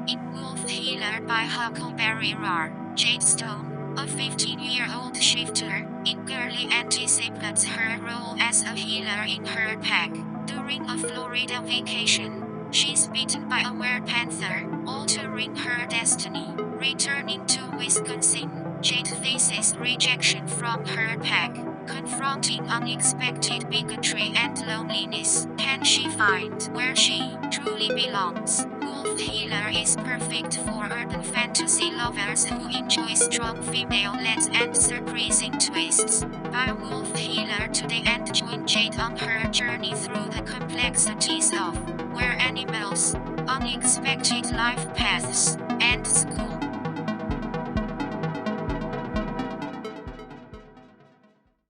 In Wolf Healer by Huckleberry Rahr, Jade Stone, a 15-year-old shifter, eagerly anticipates her role as a healer in her pack. During a Florida vacation, she's bitten by a werepanther, altering her destiny. Returning to Wisconsin, Jade faces rejection from her pack, confronting unexpected bigotry and loneliness. Can she find where she truly belongs? Wolf Healer is perfect for urban fantasy lovers who enjoy strong female leads and surprising twists. Buy Wolf Healer today and join Jade on her journey through the complexities of were animals, unexpected life paths.